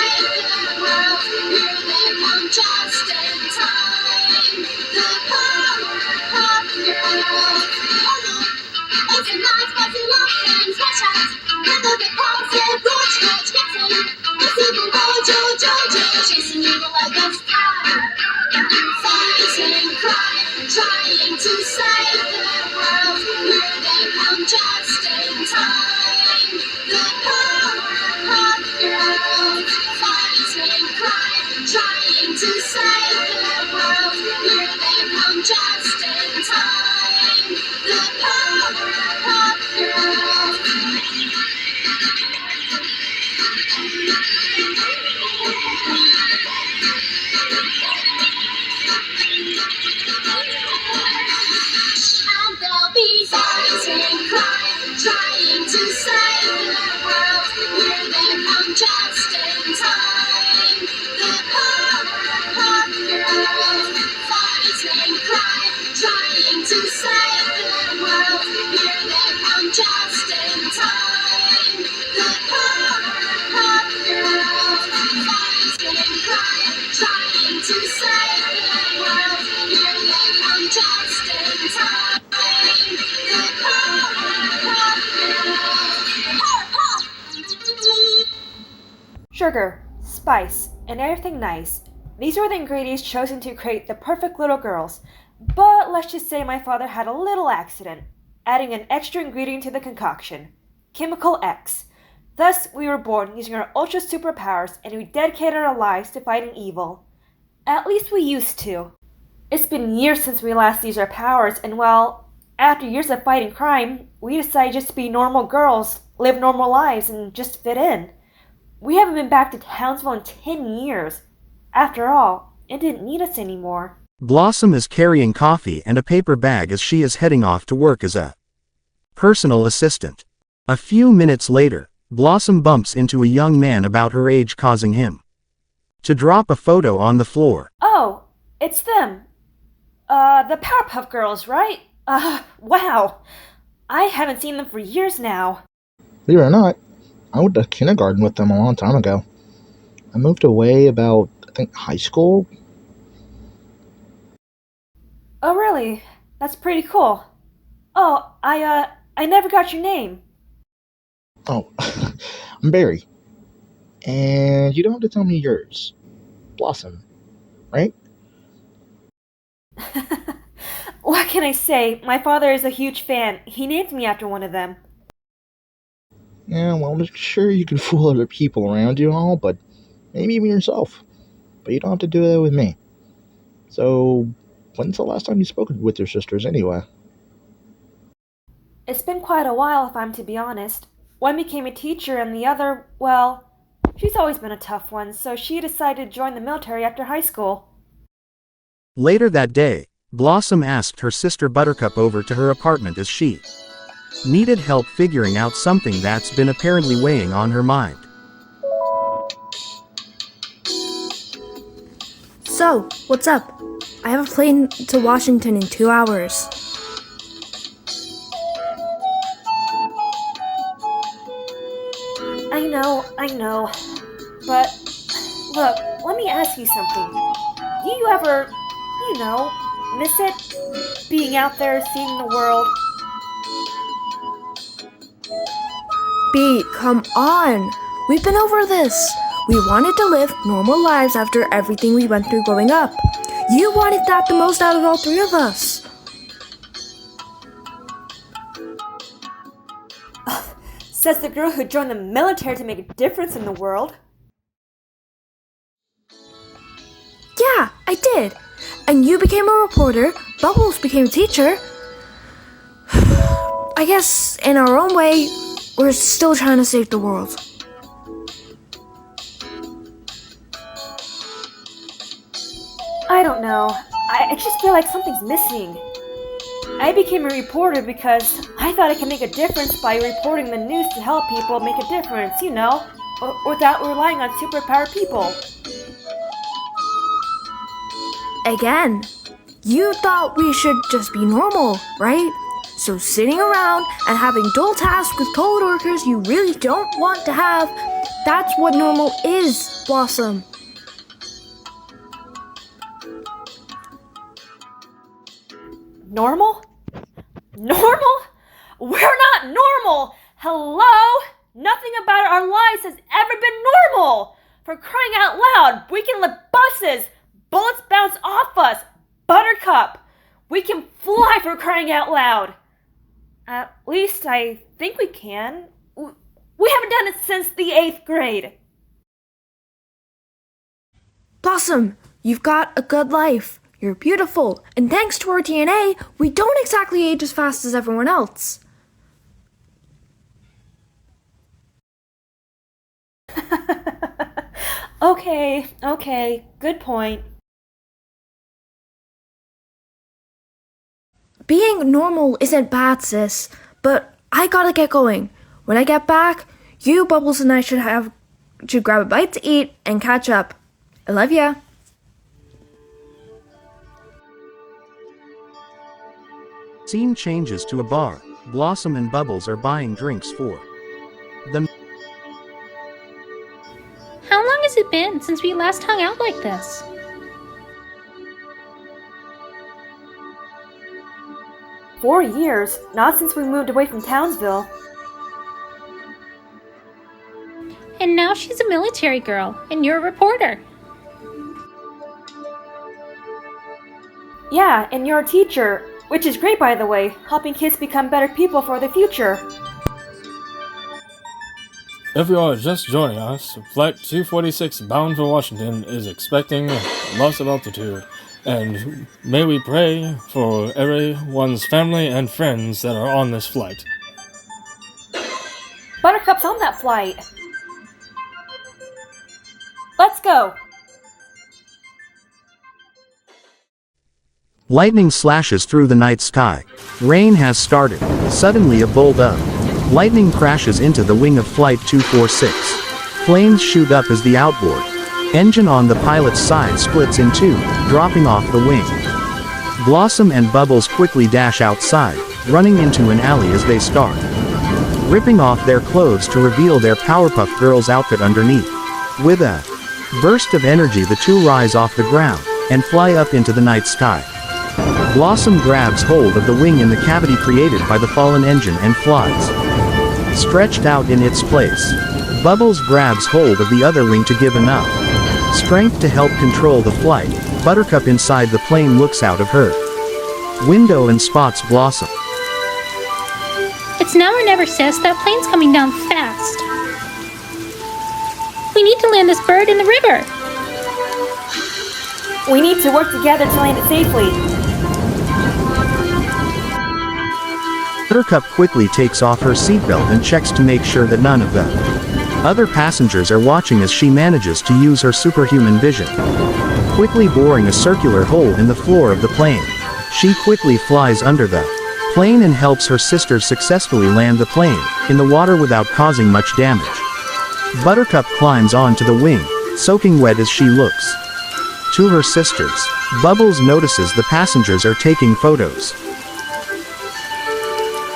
save the world. Here they come just in time. The Powerpuff Girls. Oh look, it's a nice fuzzy love thing. Smash out. And look at Paul's Gorge Gorge gets in. The super Jojo chasing evil like ghost town. Fighting crime, trying to save the world. Here they come just in time. The Powerpuff Girls. Fighting crime, trying to save the world. Here they come just in time. The Powerpuff Girls. And they'll be fighting crime, trying to save the world. Here they come just in time. The Powerpuff Girls. Fighting crime, trying to save the world. Here they come just in time. The Powerpuff Girls. Fighting crime, trying to save the world. Here they come just in time. The Powerpuff Girls. Powerpuff! Sugar, spice, and everything nice. These were the ingredients chosen to create the perfect little girls. But let's just say my father had a little accident, adding an extra ingredient to the concoction. Chemical X. Thus, we were born using our ultra superpowers and we dedicated our lives to fighting evil. At least we used to. It's been years since we last used our powers, and well, after years of fighting crime, we decided just to be normal girls, live normal lives, and just fit in. We haven't been back to Townsville in 10 years. After all, it didn't need us anymore. Blossom is carrying coffee and a paper bag as she is heading off to work as a personal assistant. A few minutes later, Blossom bumps into a young man about her age, causing him to drop a photo on the floor. Oh, it's them. The Powerpuff Girls, right? Wow. I haven't seen them for years now. Believe it or not, I went to kindergarten with them a long time ago. I moved away about, I think, high school. Oh, really? That's pretty cool. Oh, I never got your name. Oh, I'm Barry. And you don't have to tell me yours. Blossom, right? What can I say? My father is a huge fan. He named me after one of them. Yeah, well, I'm sure you can fool other people around you and all, but maybe even yourself. But you don't have to do that with me. So, when's the last time you spoke with your sisters anyway? It's been quite a while, if I'm to be honest. One became a teacher and the other, well, she's always been a tough one, so she decided to join the military after high school. Later that day, Blossom asked her sister Buttercup over to her apartment as she needed help figuring out something that's been apparently weighing on her mind. So, what's up? I have a plane to Washington in 2 hours. I know. But, look, let me ask you something. Do you ever, miss it? Being out there, seeing the world? B, come on! We've been over this. We wanted to live normal lives after everything we went through growing up. You wanted that the most out of all three of us. Says the girl who joined the military to make a difference in the world. Yeah, I did. And you became a reporter, Bubbles became a teacher. I guess, in our own way, we're still trying to save the world. I don't know. I just feel like something's missing. I became a reporter because I thought I could make a difference by reporting the news to help people make a difference, without relying on superpowered people. Again, you thought we should just be normal, right? So sitting around and having dull tasks with coworkers you really don't want to have, That's what normal is, Blossom. Normal? Normal? We're not normal! Hello? Nothing about our lives has ever been normal! For crying out loud, we can lift buses! Bullets bounce off us! Buttercup! We can fly for crying out loud! At least I think we can. We haven't done it since the 8th grade. Blossom, you've got a good life. You're beautiful, and thanks to our DNA, we don't exactly age as fast as everyone else. Okay, good point. Being normal isn't bad, sis, but I gotta get going. When I get back, you, Bubbles, and I should grab a bite to eat and catch up. I love ya. Scene changes to a bar. Blossom and Bubbles are buying drinks for them. How long has it been since we last hung out like this? "4 years, not since we moved away from Townsville." And now she's a military girl, and you're a reporter. Yeah, and you're a teacher, which is great, by the way, helping kids become better people for the future. If you are just joining us, Flight 246 bound for Washington is expecting loss of altitude, and may we pray for everyone's family and friends that are on this flight. Buttercup's on that flight. Let's go. Lightning slashes through the night sky. Rain has started. Suddenly a bolt up. Lightning crashes into the wing of Flight 246. Flames shoot up as the outboard. Engine on the pilot's side splits in two, dropping off the wing. Blossom and Bubbles quickly dash outside, running into an alley as they start. Ripping off their clothes to reveal their Powerpuff Girls outfit underneath. With a burst of energy, the two rise off the ground and fly up into the night sky. Blossom grabs hold of the wing in the cavity created by the fallen engine and flies. Stretched out in its place, Bubbles grabs hold of the other wing to give enough strength to help control the flight. Buttercup inside the plane looks out of her window and spots Blossom. It's now or never, sis. That plane's coming down fast. We need to land this bird in the river. We need to work together to land it safely. Buttercup quickly takes off her seatbelt and checks to make sure that none of the other passengers are watching as she manages to use her superhuman vision. Quickly boring a circular hole in the floor of the plane, she quickly flies under the plane and helps her sisters successfully land the plane in the water without causing much damage. Buttercup climbs onto the wing, soaking wet as she looks to her sisters. Bubbles notices the passengers are taking photos.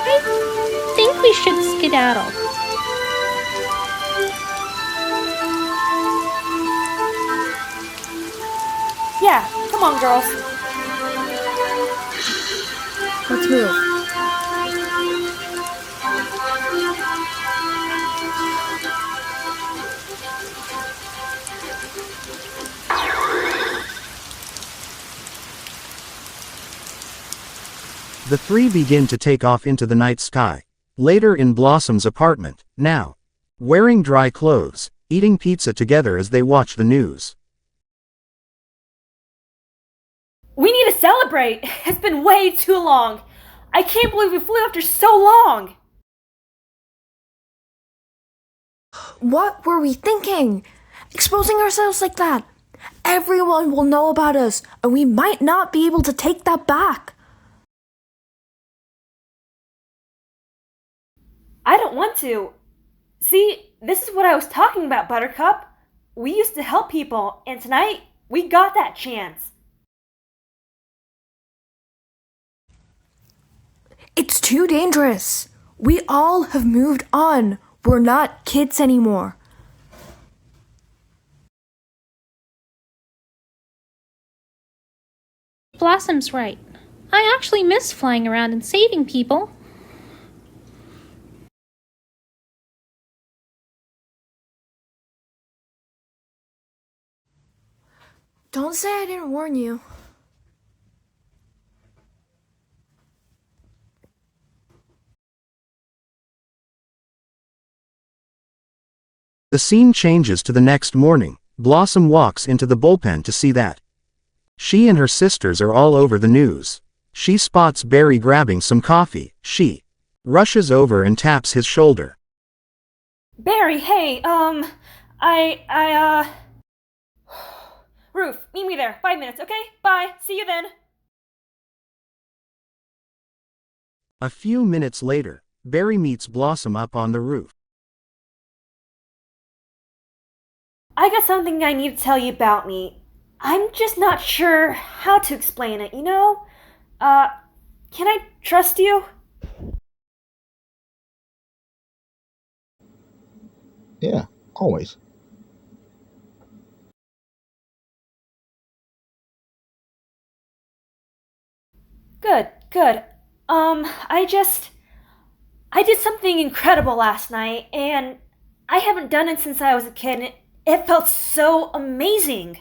I think we should skedaddle. Yeah, come on, girls. Let's move. The three begin to take off into the night sky. Later in Blossom's apartment, now wearing dry clothes, eating pizza together as they watch the news. We need to celebrate. It's been way too long. I can't believe we flew after so long. What were we thinking? Exposing ourselves like that? Everyone will know about us, and we might not be able to take that back. I don't want to. See, this is what I was talking about, Buttercup. We used to help people, and tonight, we got that chance. It's too dangerous. We all have moved on. We're not kids anymore. Blossom's right. I actually miss flying around and saving people. Don't say I didn't warn you. The scene changes to the next morning. Blossom walks into the bullpen to see that she and her sisters are all over the news. She spots Barry grabbing some coffee. She rushes over and taps his shoulder. Barry, hey, Roof, meet me there. 5 minutes, okay? Bye. See you then. A few minutes later, Barry meets Blossom up on the roof. I got something I need to tell you about me. I'm just not sure how to explain it, you know? Can I trust you? Yeah, always. Good, good. I did something incredible last night, and I haven't done it since I was a kid, and it felt so amazing.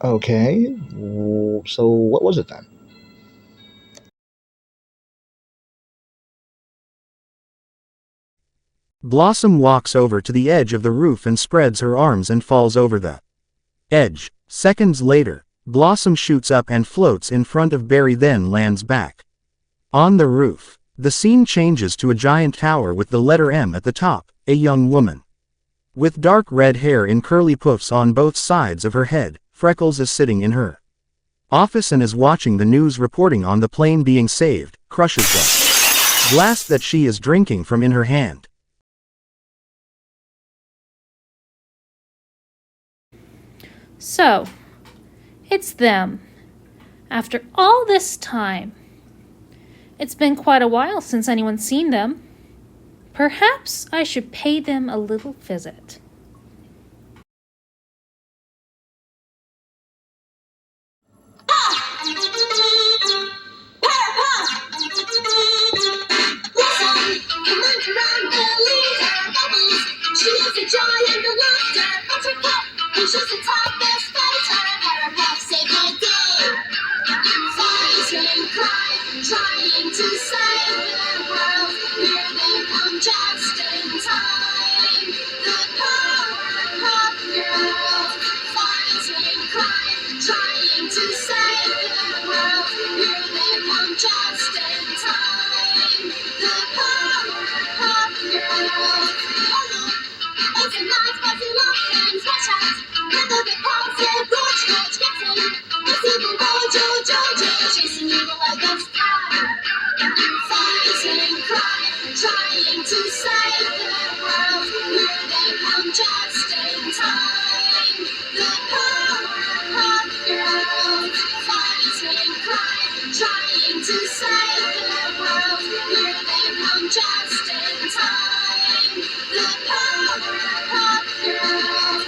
Okay, so what was it then? Blossom walks over to the edge of the roof and spreads her arms and falls over the edge. Seconds later, Blossom shoots up and floats in front of Barry, then lands back on the roof. The scene changes to a giant tower with the letter M at the top. A young woman with dark red hair in curly puffs on both sides of her head. Freckles is sitting in her office and is watching the news reporting on the plane being saved. Crushes the glass that she is drinking from in her hand. So, it's them. After all this time. It's been quite a while since anyone's seen them. Perhaps I should pay them a little visit. PowerPuff! Listen, come around the leader bubbles. She is a joy and the laughter. Buttercup, and she's the toughest fighter. PowerPuff save the day. Fighting crime, trying to save the world. Here they come just in time. The Powerpuff Girls. Fighting crime, trying to save the world. Here they come just in time. The Powerpuff Girls. Oh look, it's a nice fuzzy love thing. Watch out, when they get positive, George gets in. It's evil Jojo, chasing evil like a star. Fighting crime, trying to save the world. Here they come just in time. The Powerpuff Girls. Fighting crime, trying to save the world. Here they come just in time. The Powerpuff Girls.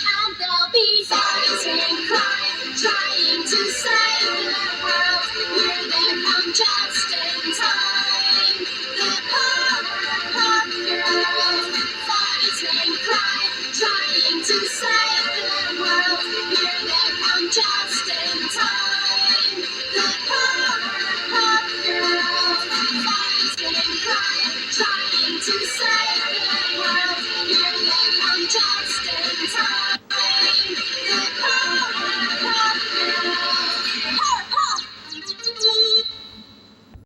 And they'll be fighting crime, trying to save the world. Here they come just in time. The Powerpuff Girls. Fighting crime, trying to save the world. Here they come just